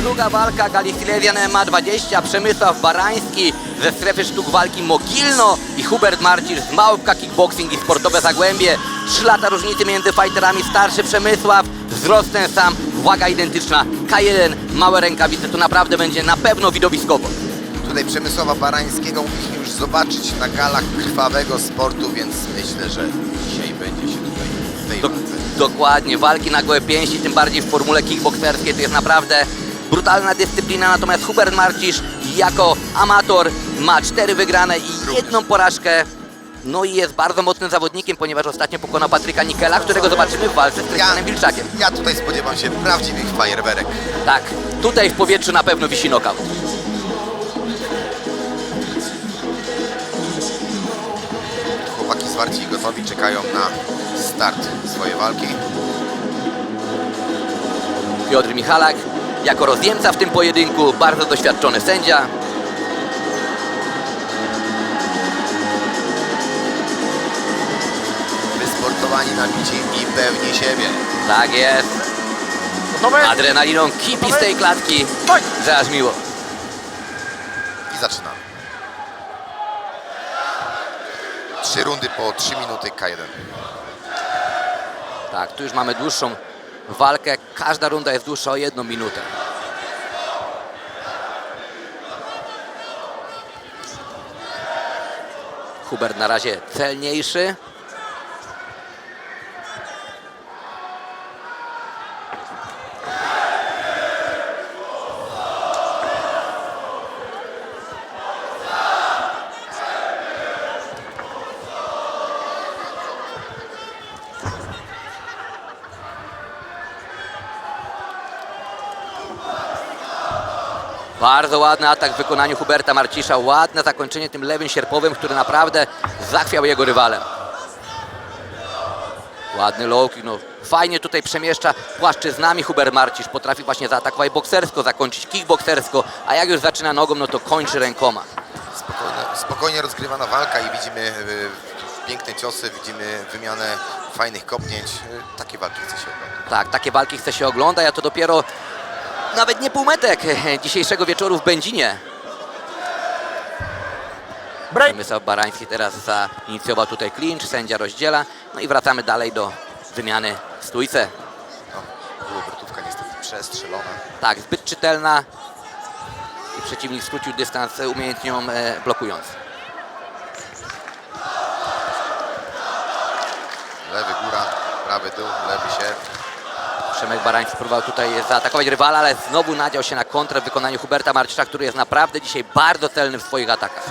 Druga walka, Gali Silesian MMA 20, Przemysław Barański ze strefy sztuk walki Mogilno i Hubert Marcisz z Małpka Kickboxing i Sportowe Zagłębie. 3 lata różnicy między fighterami, starszy Przemysław, wzrost ten sam, waga identyczna, K1, małe rękawice, to naprawdę będzie na pewno widowiskowo. Tutaj Przemysława Barańskiego mogliśmy już zobaczyć na galach krwawego sportu, więc myślę, że dzisiaj będzie się tutaj w tej walce. Dokładnie, walki na gołe pięści, tym bardziej w formule kickbokserskiej, to jest naprawdę brutalna dyscyplina, natomiast Hubert Marcisz jako amator ma 4 wygrane i 1 porażkę. No i jest bardzo mocnym zawodnikiem, ponieważ ostatnio pokonał Patryka Nikela, którego zobaczymy w walce z Krystianem Wilczakiem. Ja tutaj spodziewam się prawdziwych fajerwerek. Tak, tutaj w powietrzu na pewno wisi knockout. Chłopaki zwarci i gotowi czekają na start swojej walki. Piotr Michalak jako rozjemca w tym pojedynku, bardzo doświadczony sędzia. Wysportowani, nabici i pewni siebie. Tak jest. Adrenaliną kipi z tej klatki, że aż miło. I zaczynamy. 3 rundy po 3 minuty K1. Tak, tu już mamy dłuższą walkę. Każda runda jest dłuższa o 1 minutę. Hubert na razie celniejszy. Bardzo ładny atak w wykonaniu Huberta Marcisza. Ładne zakończenie tym lewym sierpowym, który naprawdę zachwiał jego rywalem. Ładny low kick, no fajnie tutaj przemieszcza płaszczyznami Hubert Marcisz. Potrafi właśnie zaatakować boksersko, zakończyć kickboksersko, a jak już zaczyna nogą, no to kończy rękoma. Spokojnie rozgrywana walka i widzimy piękne ciosy, widzimy wymianę fajnych kopnięć. Takie walki chce się oglądać. Tak, takie walki chce się oglądać, a to dopiero nawet nie półmetek dzisiejszego wieczoru w Będzinie. Przemysław Barański teraz zainicjował tutaj clinch, sędzia rozdziela. No i wracamy dalej do wymiany w stójce. No, obrotówka niestety przestrzelona. Tak, zbyt czytelna i przeciwnik skrócił dystans umiejętnie blokując. Lewy góra, prawy dół, lewy sierp. Przemek Barański próbował tutaj zaatakować rywala, ale znowu nadział się na kontrę w wykonaniu Huberta Marcisza, który jest naprawdę dzisiaj bardzo celny w swoich atakach.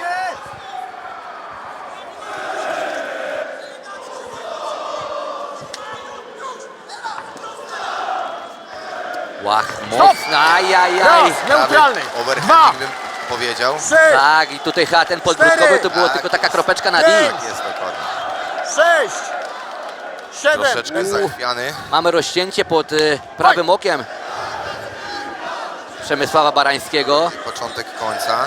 Łach, mocno, ajajaj. Neutralny. Overhead bym powiedział. 3, Tak, i tutaj chyba ten podbródkowy to było Tak. tylko taka kropeczka na D. Tak jest dokładnie. 6, 7. Troszeczkę zachwiany. Mamy rozcięcie pod prawym okiem Przemysława Barańskiego. Początek końca.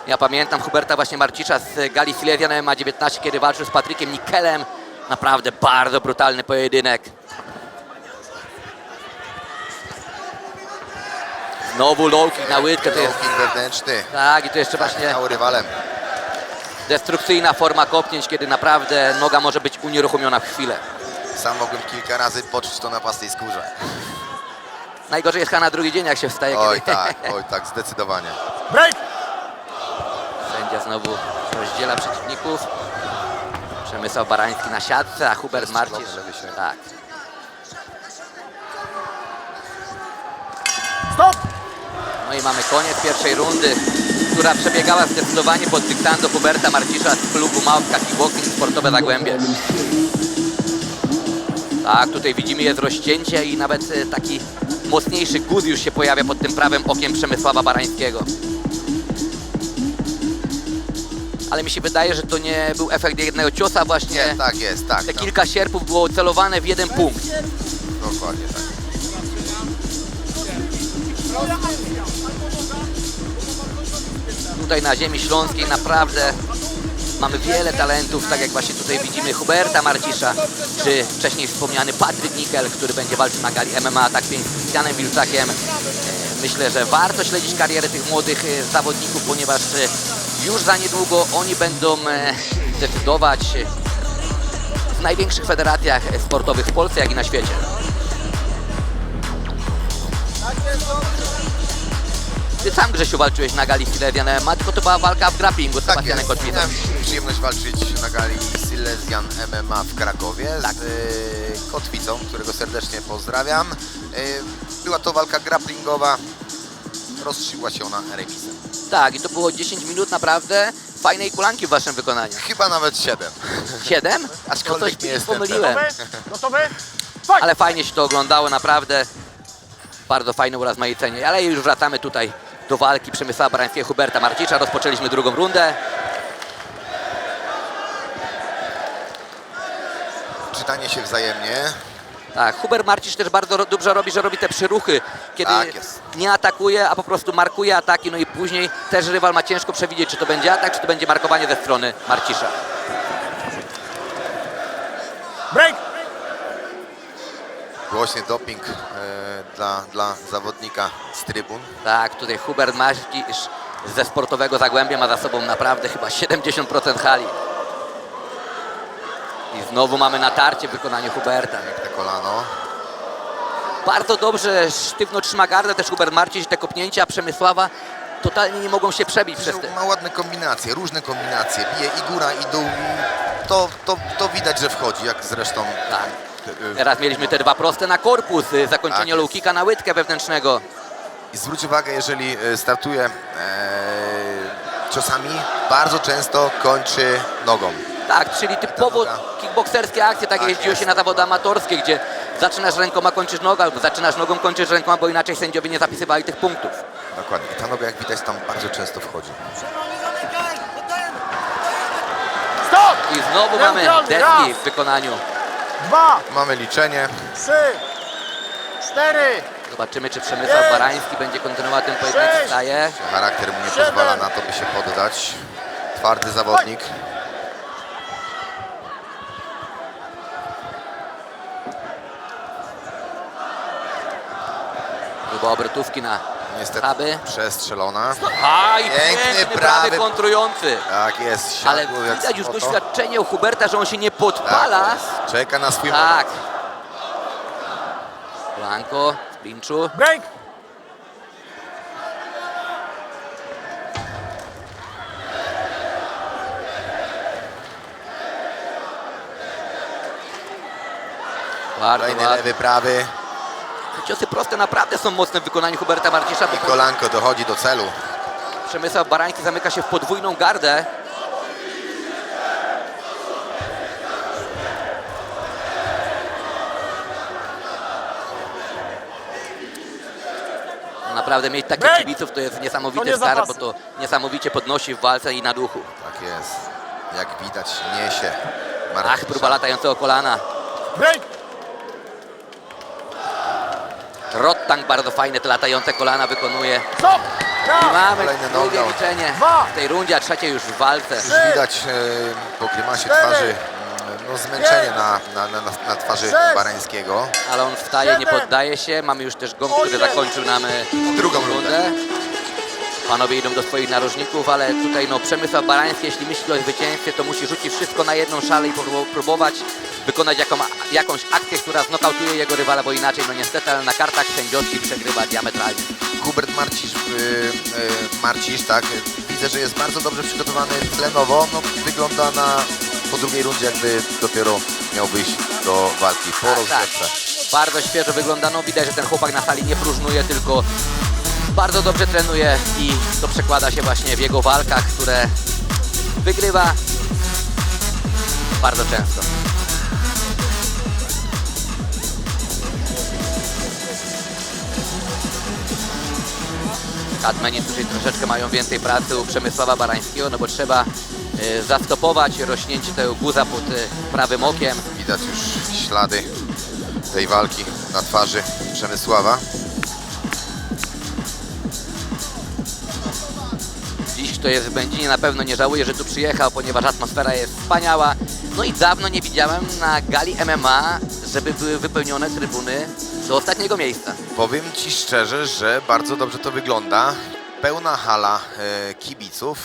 Ja pamiętam Huberta właśnie Marcisza z Gali Silesian MMA 19, kiedy walczył z Patrykiem Nikelem. Naprawdę bardzo brutalny pojedynek. Znowu low kick na łydkę. To jest, Low kick wewnętrzny. tak, i to jeszcze właśnie Miał rywalem. destrukcyjna forma kopnięć, kiedy naprawdę noga może być unieruchomiona w chwilę. Sam mogłem kilka razy poczuć to na własnej skórze. Najgorzej jest chyba na drugi dzień, jak się wstaje. Oj kiedy... tak, zdecydowanie. Break. Sędzia znowu rozdziela przeciwników. Przemysław Barański na siatce, a Hubert Jest Marcisz. strzelony lewy sierp. Tak. Stop. No i mamy koniec pierwszej rundy, która przebiegała zdecydowanie pod dyktando Huberta Marcisza z klubu Małpka Kickboxing Sportowe Zagłębie. Tak, tutaj widzimy jest rozcięcie i nawet taki mocniejszy guz już się pojawia pod tym prawym okiem Przemysława Barańskiego. Ale mi się wydaje, że to nie był efekt jednego ciosa właśnie. Nie, tak jest, tak. Te No, kilka sierpów było celowane w jeden punkt. dokładnie tak. Tutaj na ziemi śląskiej naprawdę Mamy wiele talentów, tak jak właśnie tutaj widzimy Huberta Marcisza, czy wcześniej wspomniany Patryk Nikel, który będzie walczył na gali MMA, tak pięknie z Krystianem Wilczakiem. Myślę, że warto śledzić karierę tych młodych zawodników, ponieważ już za niedługo oni będą decydować w największych federacjach sportowych w Polsce, jak i na świecie. Ty sam, Grzesiu, walczyłeś na gali Silesian MMA, tylko to była walka w grapplingu z Tak Sebastianem jest. Kotwicą. Miałem przyjemność walczyć na gali Silesian MMA w Krakowie Tak. z Kotwicą, którego serdecznie pozdrawiam. Była to walka grapplingowa, rozstrzygła się ona remisem. Tak, i to było 10 minut naprawdę fajnej kulanki w waszym wykonaniu. Chyba nawet 7. 7? Aczkolwiek coś nie jestem pomyliłem. Gotowy? Fight! Ale fajnie się to oglądało, naprawdę. Bardzo fajne urozmaicenie. Ale już wracamy tutaj do walki Przemysława Barańskiego, Huberta Marcisza. Rozpoczęliśmy drugą rundę. Czytanie się wzajemnie. Tak, Hubert Marcisz też bardzo dobrze robi, że robi te przyruchy, kiedy Tak jest. nie atakuje, a po prostu markuje ataki, no i później też rywal ma ciężko przewidzieć, czy to będzie atak, czy to będzie markowanie ze strony Marcisza. Break! Głośny doping dla zawodnika z trybun. Tak, tutaj Hubert Marcisz ze sportowego Zagłębia ma za sobą naprawdę chyba 70% hali. I znowu mamy natarcie w wykonaniu Huberta. Piękne kolano. Bardzo dobrze sztywno trzyma gardę też Hubert Marcisz, te kopnięcia Przemysława totalnie nie mogą się przebić przez te... Ma ładne kombinacje, różne kombinacje. Bije i góra, i dół. To widać, że wchodzi, jak zresztą... Tak. Teraz mieliśmy te dwa proste na korpus, zakończenie Tak low jest. kicka na łydkę wewnętrznego. I zwróć uwagę, jeżeli startuje ciosami, bardzo często kończy nogą. Tak, czyli typowo noga. kickbokserskie akcje, tak Tak jeździło jest. się na zawody amatorskie, gdzie zaczynasz rękoma, kończysz nogą, albo zaczynasz nogą, kończysz rękoma, bo inaczej sędziowie nie zapisywali tych punktów. Dokładnie. I ta noga, jak widać, tam bardzo często wchodzi. Stop! I znowu mamy Neutralny, deski raz. w wykonaniu. 2, Mamy liczenie. 3, 4, Zobaczymy, czy Przemysław Pięć. Barański będzie kontynuował ten pojedynek. Sześć. Wstaje. Charakter mu nie 7. pozwala na to, by się poddać. Twardy zawodnik. Próba obrotówki na Niestety prawy. przestrzelona. A i Piękny piękny prawy. prawy kontrujący. Tak jest. Ale siadło jak widać już złoto. doświadczenie u Huberta, że on się nie podpala. Tak jest. Czeka na swój Tak. moment. Blanko w klinczu. break! Bardzo Kolejny ładny. lewy, prawy. Te ciosy proste naprawdę są mocne w wykonaniu Huberta Marcisza, I bo kolanko dochodzi do celu. Przemysław Barański zamyka się w podwójną gardę. Naprawdę mieć takich Break! kibiców to jest To niesamowity nie skarb, bo zapasy. to niesamowicie podnosi w walce i na duchu. Tak jest. Jak widać, niesie. Ach, Marcisza. próba latającego kolana. Break! Rottang bardzo fajne te latające kolana wykonuje. Stop! I Raz, mamy Kolejny drugie knockdown. liczenie Dwa. w tej rundzie, a trzecie już w walce. Już widać po grymasie Cztery. twarzy no, zmęczenie Pięć. na twarzy Sześć. Barańskiego. Ale on wstaje, nie Siedem. poddaje się. Mamy już też gong, który Osiem. zakończył nam Drugą rundę. Panowie idą do swoich narożników, ale tutaj no, Przemysław Barański, jeśli myśli o zwycięstwie, to musi rzucić wszystko na jedną szalę i próbować wykonać jakąś akcję, która znokautuje jego rywala, bo inaczej, no niestety, ale na kartach sędziowskich przegrywa diametralnie. Hubert Marcisz, tak, widzę, że jest bardzo dobrze przygotowany tlenowo. No, wygląda po drugiej rundzie, jakby dopiero miał wyjść do walki po rozgrzewce. Bardzo świeżo wygląda, no widać, że ten chłopak na sali nie próżnuje, tylko bardzo dobrze trenuje i to przekłada się właśnie w jego walkach, które wygrywa bardzo często. Katmeni tutaj troszeczkę mają więcej pracy u Przemysława Barańskiego, no bo trzeba zastopować rośnięcie tego guza pod prawym okiem. Widać już ślady tej walki na twarzy Przemysława. Dziś to jest w Będzinie, na pewno nie żałuję, że tu przyjechał, ponieważ atmosfera jest wspaniała. No i dawno nie widziałem na gali MMA, żeby były wypełnione trybuny do ostatniego miejsca. Powiem Ci szczerze, że bardzo dobrze to wygląda. Pełna hala kibiców,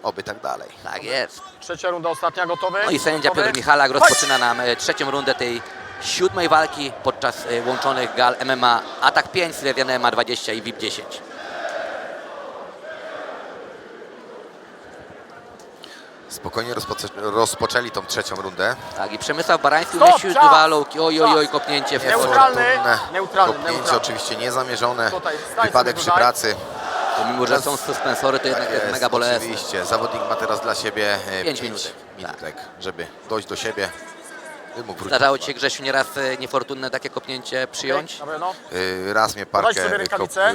oby tak dalej. Tak jest. Trzecia runda, ostatnia, gotowy? No i sędzia Gotowy? Piotr Michalak rozpoczyna nam trzecią rundę tej 7. walki podczas łączonych gal MMA Atak 5, Silesian MMA 20 i VIP 10. Spokojnie rozpoczęli tą trzecią rundę. Tak, i Przemysław Barański Stop, umieścił czas! dwa low-ki. Oj, kopnięcie w Neutralny. Kopnięcie Neutralny. oczywiście niezamierzone. Tutaj, stań Wypadek sobie przy tutaj. pracy. Pomimo, że są suspensory, to jednak jest mega bolesne. Oczywiście. Zawodnik ma teraz dla siebie 5 5 minutek. minutek, żeby dojść do siebie. By mógł wrócić. Zdarzało Ci się, Grzesiu, nieraz niefortunne takie kopnięcie przyjąć? Dobra, no. Raz mnie Podaj parkę sobie rękawice.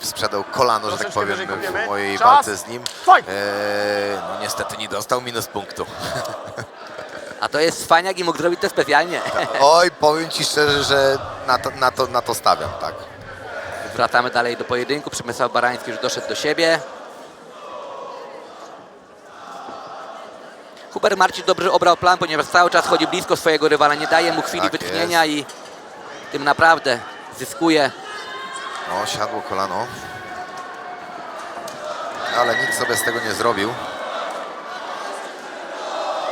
sprzedał kolano, że tak Troszeczkę powiem, wyżej kopiemy. w mojej Czas. walce z nim. Fight! No niestety nie dostał minus punktu. A to jest cwaniak i mógł zrobić to specjalnie. Oj, powiem Ci szczerze, że na to stawiam, tak. Wracamy dalej do pojedynku. Przemysław Barański już doszedł do siebie. Hubert Marcin dobrze obrał plan, ponieważ cały czas chodzi blisko swojego rywala, nie daje mu chwili Tak wytchnienia i tym naprawdę zyskuje. No, siadło kolano. Ale nic sobie z tego nie zrobił.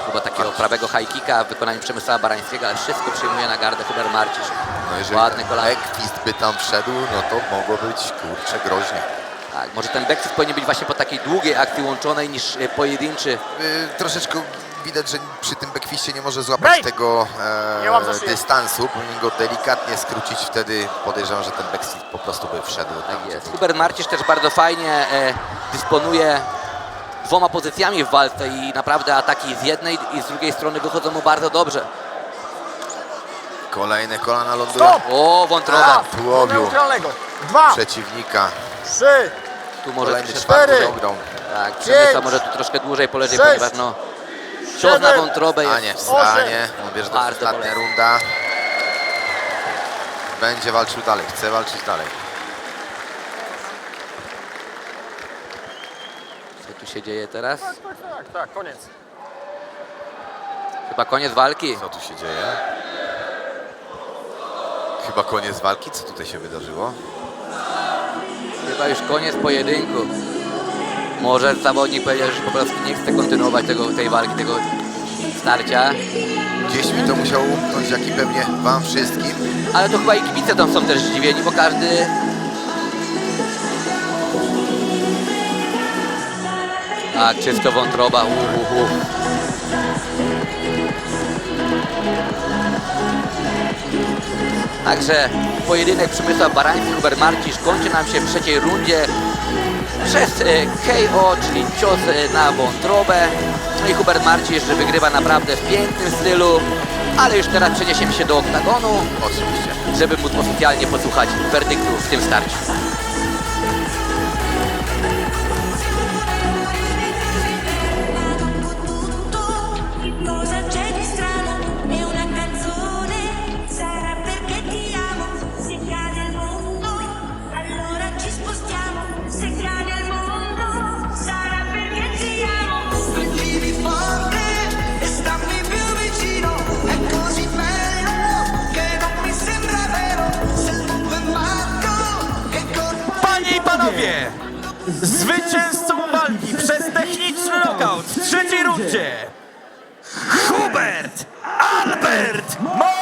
Próba takiego prawego high kicka w wykonaniu Przemysława Barańskiego, ale wszystko przyjmuje na gardę Hubert Marcisz. No jeżeli Ładny ten kolano. backfist by tam wszedł, no to mogło być, kurczę, groźnie. Tak, może ten backfist powinien być właśnie po takiej długiej akcji łączonej niż pojedynczy. Troszeczkę widać, że przy tym backfistie nie może złapać Break! tego Nie łap za szyję. dystansu. Powinien go delikatnie skrócić, wtedy podejrzewam, że ten backfist po prostu by wszedł. Tak tam, jest. gdzie Hubert Marcisz też bardzo fajnie dysponuje dwoma pozycjami w walce i naprawdę ataki z jednej i z drugiej strony wychodzą mu bardzo dobrze. Kolejne kolana lądują. Stop! O, wątroba. Raz. Tułowiu. Neutralnego. 2, Przeciwnika. 3, Tu może Kolejny troszkę- czwarty cztery. ogrą. tak, Przemysław pięć, może tu troszkę dłużej poleżeć, sześć, ponieważ no cios na 7, wątrobę A nie, jest. wstanie. On wie, że to jest Bardzo ostatnia bolesne. runda. Będzie walczył dalej, chce walczyć dalej. Co tu się dzieje teraz? tak, koniec. Chyba koniec walki. Co tu się dzieje? Chyba koniec walki. Co tutaj się wydarzyło? Chyba już koniec pojedynku. Może zawodnik powiedział, że po prostu nie chce kontynuować tej walki, tego starcia. Gdzieś mi to musiało umknąć, jak i pewnie wam wszystkim. Ale to chyba i kibice tam są też zdziwieni, bo każdy... Tak, czysto wątroba. Także pojedynek Przemysław Barański, Hubert Marcisz kończy nam się w trzeciej rundzie przez KO, czyli cios na wątrobę. No i Hubert Marcisz wygrywa naprawdę w pięknym stylu, ale już teraz przeniesiemy się do oktagonu, Oczywiście. żeby móc oficjalnie posłuchać werdyktu w tym starciu. Cosa c'è di strano? È una canzone, sarà perché ti amo. Se cade il mondo, allora ci spostiamo. Se cade il mondo, sarà perché ti amo. Stringimi forte e stammi più vicino. È così bello che non mi sembra vero. Se il mondo è matto, che colpa. Panie i panowie, zwycięzcą walki przez techniczny knockout w trzeciej rundzie Hubert Albert Marcisz!